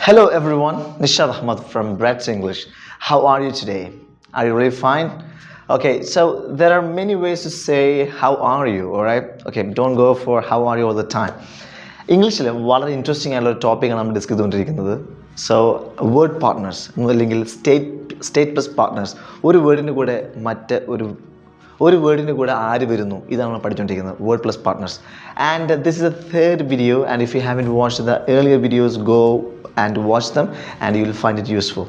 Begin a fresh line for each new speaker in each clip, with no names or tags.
Hello everyone, Nishad Ahmad from Brett's English. How are you today? Are you really fine? Okay, so there are many ways to say how are you, alright? Okay, don't go for how are you all the time. ഇംഗ്ലീഷിൽ വളരെ interesting ആയിട്ടുള്ള ഒരു ടോപ്പിക്കാണ് നമ്മൾ discuss ചെയ്തുകൊണ്ടിരിക്കുന്നത്. So word partners അല്ലെങ്കിൽ state plus partners. ഒരു വേർഡിൻ്റെ കൂടെ ഒരു വേർഡിൻ്റെ കൂടെ ആര് വരുന്നു, ഇതാണ് നമ്മൾ പഠിച്ചുകൊണ്ടിരിക്കുന്നത്, word plus partners. And this is the third video, and if you haven't watched the earlier videos, go and watch them and you will find it useful.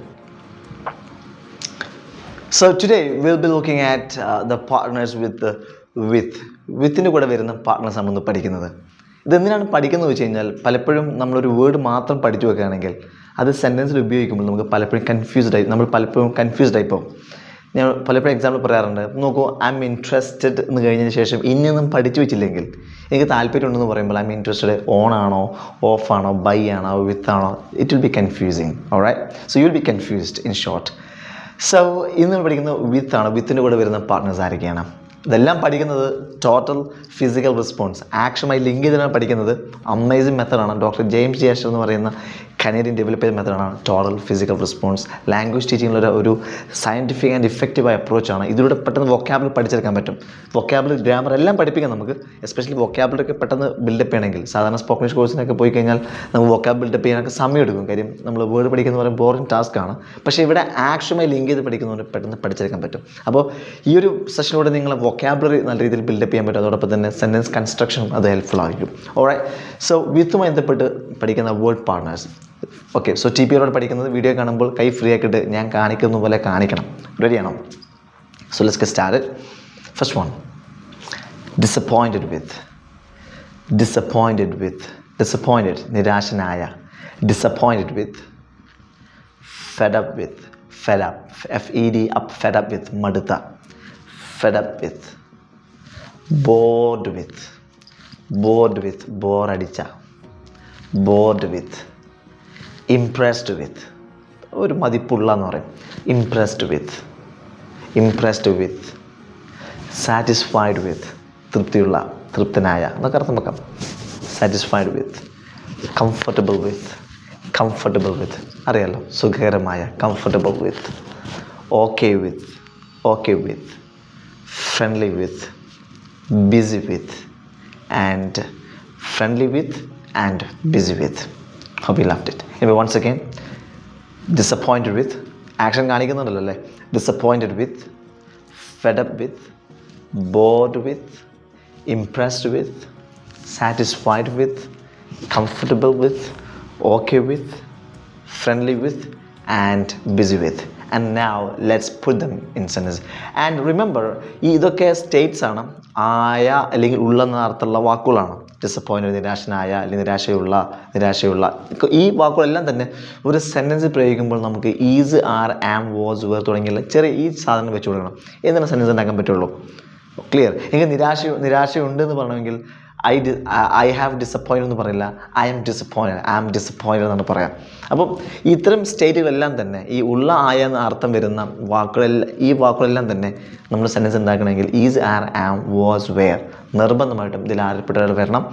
So today we'll be looking at the partners within കൂടെ വരുന്ന partners നമ്മൾ പഠിക്കുന്നത്. ഇതെന്തിനാണ് പഠിക്കുന്നത് വെച്ച് കഴിഞ്ഞാൽ, പലപ്പോഴും നമ്മളൊരു word മാത്രം പഠിച്ചു വെക്കുകയാണെങ്കിൽ അത് സെൻറ്റൻസിൽ ഉപയോഗിക്കുമ്പോൾ നമുക്ക് പലപ്പോഴും കൺഫ്യൂസ്ഡ് ആയി പോകും. ഞാൻ പലപ്പോഴും എക്സാമ്പിൾ പറയാറുണ്ട്. നോക്കൂ, ഐ എം ഇൻട്രസ്റ്റഡ് എന്ന് കഴിഞ്ഞതിന് ശേഷം ഇനിയൊന്നും പഠിച്ചു വെച്ചില്ലെങ്കിൽ, എനിക്ക് താല്പര്യമുണ്ടെന്ന് പറയുമ്പോൾ ഐ എം ഇൻട്രസ്റ്റഡ് ഓൺ ആണോ, ഓഫ് ആണോ, ബൈ ആണോ, വിത്ത് ആണോ, it will be confusing. Alright, so you will be confused in short. So ഇന്ന് പഠിക്കുന്നത് വിത്ത് ആണ്. വിത്തിൻ്റെ കൂടെ വരുന്ന പാർട്ട്നേഴ്സ് ആരൊക്കെയാണ്? ഇതെല്ലാം പഠിക്കുന്നത് ടോട്ടൽ ഫിസിക്കൽ റെസ്പോൺസ് ആക്ഷനുമായി ലിങ്ക് ചെയ്താണ് പഠിക്കുന്നത്. അമേസിങ് മെത്തഡാണ്. ഡോക്ടർ ജെയിംസ് ജി ആഷർ എന്ന് പറയുന്ന കനേഡിയൻ ഡെവലപ്പ് ചെയ്ത മെത്തഡാണ് ടോട്ടൽ ഫിസിക്കൽ റെസ്പോൺസ്. ലാംഗ്വേജ് ടീച്ചിങ്ങിലുള്ള ഒരു സയൻറ്റിഫിക് ആൻഡ് ഇഫക്റ്റീവായ അപ്രോച്ചാണ്. ഇതിലൂടെ പെട്ടെന്ന് വൊക്കാബുലറി പഠിച്ചെടുക്കാൻ പറ്റും. വൊക്കാബുലറി, ഗ്രാമർ എല്ലാം പഠിപ്പിക്കാം നമുക്ക്. എസ്പെഷ്യലി വൊക്കാബുലറി ഒക്കെ പെട്ടെന്ന് ബിൽഡപ്പ് ചെയ്യണമെങ്കിൽ, സാധാരണ സ്പോക്കൺ ഇംഗ്ലീഷ് കോഴ്സിനൊക്കെ പോയി കഴിഞ്ഞാൽ നമുക്ക് വൊക്കാബുലറി ബിൽഡപ്പ് ചെയ്യാനൊക്കെ സമയം എടുക്കും. കാര്യം നമ്മൾ വേർഡ് പഠിക്കുന്ന പറയുമ്പോൾ ബോറിംഗ് ടാസ്ക്കാണ്. പക്ഷേ ഇവിടെ ആക്ഷനുമായി ലിങ്ക് ചെയ്ത് പഠിക്കുന്നതുകൊണ്ട് പെട്ടെന്ന് പഠിച്ചെടുക്കാൻ പറ്റും. അപ്പോൾ ഈ ഒരു സെഷനിലൂടെ നിങ്ങൾ വൊക്കാബുലറി നല്ല രീതിയിൽ ബിൽഡപ്പ് ചെയ്യാൻ പറ്റും. അതോടൊപ്പം തന്നെ സെൻറ്റൻസ് കൺസ്ട്രക്ഷനും അത് ഹെൽപ്ഫുൾ ആയിരിക്കും. ഓൾറൈറ്റ്, സോ വിത്തുമായി ബന്ധപ്പെട്ട് പഠിക്കുന്ന word partners. Okay, so T P യോട് പഠിക്കുന്നത് വീഡിയോ കാണുമ്പോൾ കൈ ഫ്രീ ആക്കിയിട്ട് ഞാൻ കാണിക്കുന്ന പോലെ കാണിക്കണം. റെഡിയാണോ? So let's get started. First one, disappointed with. Disappointed നിരാശനായ. Disappointed with. Fed up with. FED up, fed up with മടുത്ത. fed up with. bored with ബോറടിച്ച. bored with. impressed with, ഒരു മതിപ്പുള്ള എന്ന് പറയും. impressed with. satisfied with, തൃപ്തനായ എന്നൊക്കെ അർത്ഥം വെക്കാം. satisfied with. comfortable with, അറിയാലോ, സുഖകരമായ. comfortable with. okay with. friendly with. busy with and busy with. Hope you loved it. Anyway, once again, disappointed with, action കാണിക്കുന്നുണ്ടല്ലോ അല്ലേ. disappointed with, fed up with, bored with, impressed with, satisfied with, comfortable with, okay with, friendly with and busy with. And now let's put them in sentences. And remember, ഇതൊക്കെ States ആണ്. ആയ അല്ലെങ്കിൽ ഉള്ള എന്ന അർത്ഥമുള്ള വാക്കുകളാണ്. Disappointed, നിരാശനായ അല്ലെങ്കിൽ നിരാശയുള്ള ഈ വാക്കുകളെല്ലാം തന്നെ ഒരു സെൻറ്റൻസിൽ പ്രയോഗിക്കുമ്പോൾ നമുക്ക് is, are, am, was, were തുടങ്ങിയുള്ള ചെറിയ ഈ സാധനം വെച്ച് കൊടുക്കണം. എന്താണ് സെൻറ്റൻസ് ഉണ്ടാക്കാൻ പറ്റുള്ളൂ. ക്ലിയർ? എങ്കിൽ നിരാശയുണ്ടെന്ന് പറയണമെങ്കിൽ ഐ ഹാവ് ഡിസപ്പോയിൻറ്റഡ് എന്ന് പറയില്ല, ഐ ആം ഡിസപ്പോയിൻറ്റഡ് എന്നാണ് പറയാം. അപ്പം ഇത്തരം സ്റ്റേറ്റുകളെല്ലാം തന്നെ ഈ ഉള്ള ആയ എന്ന അർത്ഥം വരുന്ന വാക്കുകളെല്ലാം തന്നെ നമ്മൾ സെൻറ്റൻസ് ഉണ്ടാക്കണമെങ്കിൽ is, are, am, was, were നിർബന്ധമായിട്ടും ഇതിൽ ആരെപ്പെട്ട ഒരാൾ വരണം.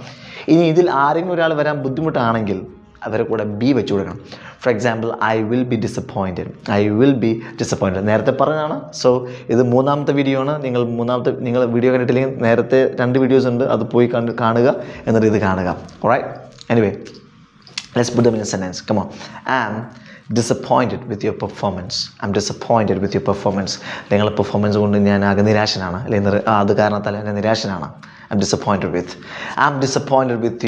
ഇനി ഇതിൽ ആരെങ്കിലും ഒരാൾ വരാൻ ബുദ്ധിമുട്ടാണെങ്കിൽ അവരെ കൂടെ ബി വെച്ച് കൊടുക്കണം. Four example, I will be disappointed. നേരത്തെ പറഞ്ഞതാണ്. സോ ഇത് മൂന്നാമത്തെ വീഡിയോ ആണ്. നിങ്ങൾ വീഡിയോ കണ്ടിട്ടില്ലെങ്കിൽ നേരത്തെ 2 വീഡിയോസ് ഉണ്ട്, അത് പോയി കാണുക, എന്നിട്ട് ഇത് കാണുക. Alright, anyway let's put them in a sentence. Come on. Am disappointed with your performance. നിങ്ങളുടെ പെർഫോമൻസ് കൊണ്ട് ഞാൻ ആകെ നിരാശനാണ്, അല്ലെങ്കിൽ അത് കാരണത്താൽ ഞാൻ നിരാശനാണ്. I'm disappointed with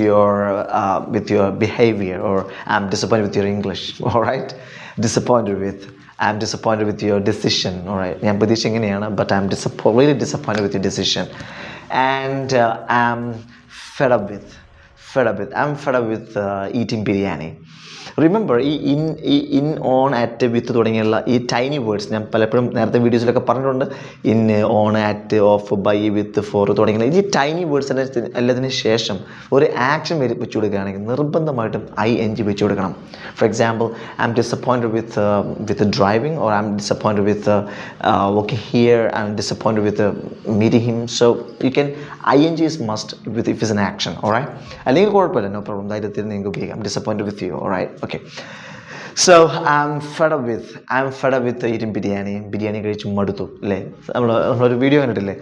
your behavior, or I'm disappointed with your English. All right, I'm disappointed with your decision. All right, ഞാൻ പ്രതീക്ഷ എങ്ങനെയാണ്, but I'm really disappointed with your decision. And I'm fed up with eating biryani. Remember ഈ in on at with തുടങ്ങിയുള്ള ഈ tiny words ഞാൻ പലപ്പോഴും നേരത്തെ വീഡിയോസിലൊക്കെ പറഞ്ഞിട്ടുണ്ട്. In, on, at, of, by, with, for തുടങ്ങിയുള്ള ഈ ടൈനി വേർഡ്സ് എല്ലാത്തിനും ശേഷം ഒരു ആക്ഷൻ വെച്ച് കൊടുക്കുകയാണെങ്കിൽ നിർബന്ധമായിട്ടും ING വെച്ച് കൊടുക്കണം. Four example, I M disappointed with driving, or I M disappointed with working here, I M disappointed with meeting him. So you can ING is must with if is an action. All right, അല്ലെങ്കിൽ കുഴപ്പമില്ല, no problem, ധൈര്യത്തിൽ നിങ്ങൾക്ക് ഉപയോഗിക്കാം. Disappointed with you. All right, okay. So I M fed up with eating biryani കഴിച്ച് മടുത്തു അല്ലേ. നമ്മളൊരു video കണ്ടിട്ടില്ലേ,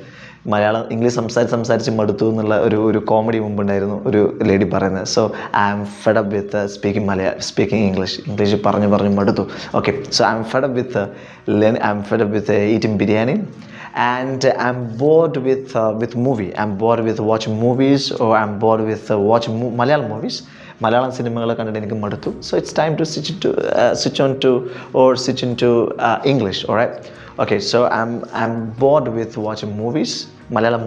ഇംഗ്ലീഷ് സംസാരിച്ച് മടുത്തു എന്നുള്ള ഒരു കോമഡി മുമ്പുണ്ടായിരുന്നു ഒരു ലേഡി പറയുന്നത്. So I M fed up with speaking English പറഞ്ഞു മടുത്തു. Okay, so I M fed up with eating biryani. And I'm bored with movie. I'm bored with watching movies, or I'm bored with watching Malayalam movies. Malayalam സിനിമകളെ കണ്ടിട്ട് എനിക്ക് മടുത്തു. So it's time to switch into English. Alright. Okay, so I'm bored with watching movies, Malayalam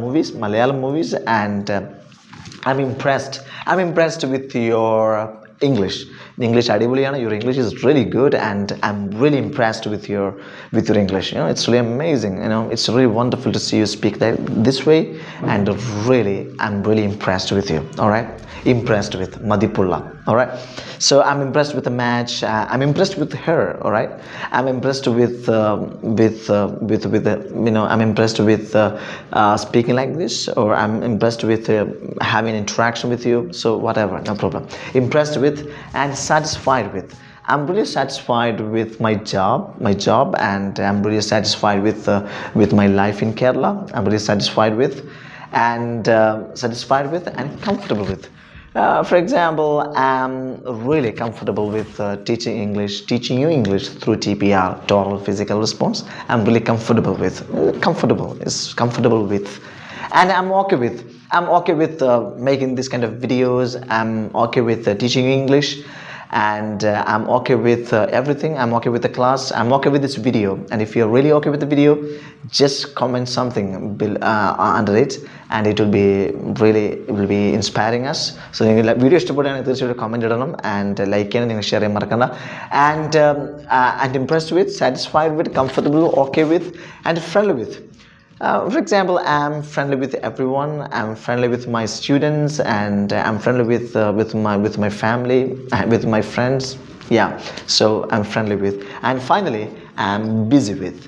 movies, and I'm impressed with your English. English അടിപൊളിയാണ്. Your English is really good, and I'm really impressed with your English. It's really amazing. It's really wonderful to see you speak this way, and I'm really impressed with you. All right, impressed with Madipulla. All right, so I'm impressed with the match. I'm impressed with her. All right, I'm impressed with I'm impressed with speaking like this, or I'm impressed with having interaction with you. So whatever, no problem. Impressed with and satisfied with. I'm really satisfied with my job, and I'm really satisfied with my life in Kerala. I'm really satisfied with and comfortable with. For example, I'm really comfortable with teaching you English through TPR, Total Physical Response. I'm really comfortable with, and I'm okay with making this kind of videos. I'm okay with teaching you English, and I'm okay with everything. I'm okay with the class. I'm okay with this video. And if you're really okay with the video, just comment something under it, and it will be inspiring us. So നിങ്ങൾ video ഇഷ്ടപ്പെടുകയാണെങ്കിൽ തീർച്ചയായിട്ടും comment ഇടണം, and like ചെയ്യാനും നിങ്ങൾ share ചെയ്യാൻ മറക്കണ്ട. And impressed with, satisfied with, comfortable, okay with, and friendly with. For example, I'm friendly with everyone. I'm friendly with my students, and I'm friendly with my family, with my friends. Yeah, so I'm friendly with. And finally, I'm busy with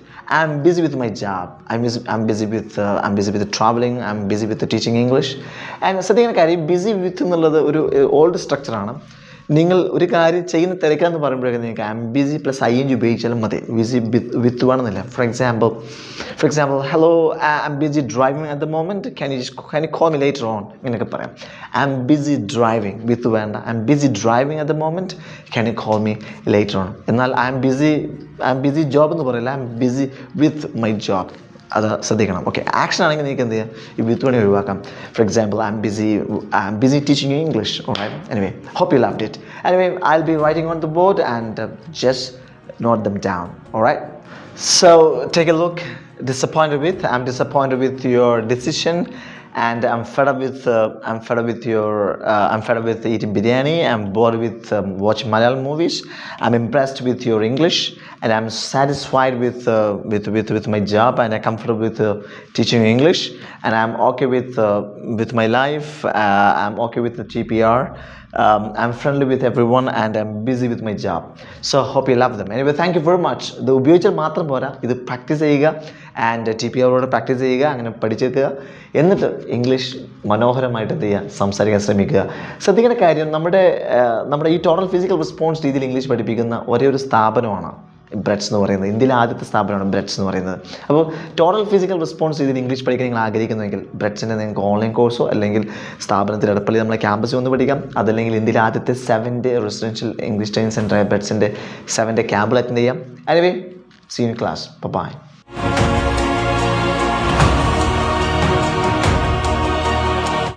my job. I'm busy with traveling. I'm busy with teaching English. And സത്യത്തിന് കാര്യം busy with എന്നുള്ളത് ഒരു old സ്ട്രക്ചറാണ്. നിങ്ങൾ ഒരു കാര്യം ചെയ്യുന്ന തിരക്കാന്ന് പറയുമ്പോഴേക്കും നിങ്ങൾക്ക് I am busy plus ING ഉപയോഗിച്ചാലും മതി. ബിസി വിത്ത് വേണമെന്നില്ല. For example hello, I am busy driving at the moment, can you call me later on, ഇങ്ങനെയൊക്കെ പറയാം. ഐ എം ബിസി ഡ്രൈവിംഗ് വിത്ത് വേണ്ട. I am busy driving at the moment, can you call me later on. എന്നാൽ I am busy job എന്ന് പറയില്ല. I am busy with my job. അത് ശ്രദ്ധിക്കണം. Okay, action ആണെങ്കിൽ നിങ്ങൾക്ക് എന്ത് ചെയ്യാം, ഈ വിത്ത് വേണി ഒഴിവാക്കാം. For example I'm busy teaching you English. Alright, anyway, hope you loved it. Anyway, I'll be writing on the board, and just note them down. Alright, so take a look. I'm disappointed with your decision, and I'm fed up with eating biryani. I'm bored with watching Malayalam movies. I'm impressed with your English, and I'm satisfied with my job, and I'm comfortable with teaching English, and I'm okay with my life. I'm okay with the TPR. I'm friendly with everyone, and I'm busy with my job. So hope you love them. Anyway, thank you very much. ഇത് ഉപയോഗിച്ചാൽ മാത്രം പോരാ, ഇത് practice ചെയ്യുക, and TPRോട് practice ചെയ്യുക, അങ്ങനെ പഠിച്ചെത്തുക. എന്നിട്ട് English മനോഹരമായിട്ട് എന്ത് ചെയ്യുക, സംസാരിക്കാൻ ശ്രമിക്കുക. ശ്രദ്ധിക്കേണ്ട കാര്യം, നമ്മുടെ ഈ ടോട്ടൽ ഫിസിക്കൽ റെസ്പോൺസ് രീതിയിൽ ഇംഗ്ലീഷ് പഠിപ്പിക്കുന്ന ഒരേ ഒരു സ്ഥാപനമാണ് ബ്രെഡ്സ് എന്ന് പറയുന്നത്. ഇന്ത്യയിലെ ആദ്യത്തെ സ്ഥാപനമാണ് ബ്രെഡ്സ് എന്ന് പറയുന്നത്. അപ്പോൾ ടോട്ടൽ ഫിസിക്കൽ റെസ്പോൺസ് രീതിയിൽ ഇംഗ്ലീഷ് പഠിക്കാൻ നിങ്ങൾ ആഗ്രഹിക്കുന്നുവെങ്കിൽ ബ്രെഡ്സിൻ്റെ നിങ്ങൾക്ക് ഓൺലൈൻ കോഴ്സോ അല്ലെങ്കിൽ സ്ഥാപനത്തിൽ ഇടപ്പള്ളി നമ്മളെ ക്യാമ്പസിൽ വന്ന് പഠിക്കാം. അതല്ലെങ്കിൽ ഇന്ത്യയിലെ ആദ്യത്തെ 7-day റെസിഡൻഷ്യൽ ഇംഗ്ലീഷ് ട്രെയിനിങ് സെൻ്ററായ ബ്രെഡ്സിൻ്റെ 7-day ക്യാമ്പിൽ അറ്റൻഡ് ചെയ്യാം. Anyway, see you in class. By.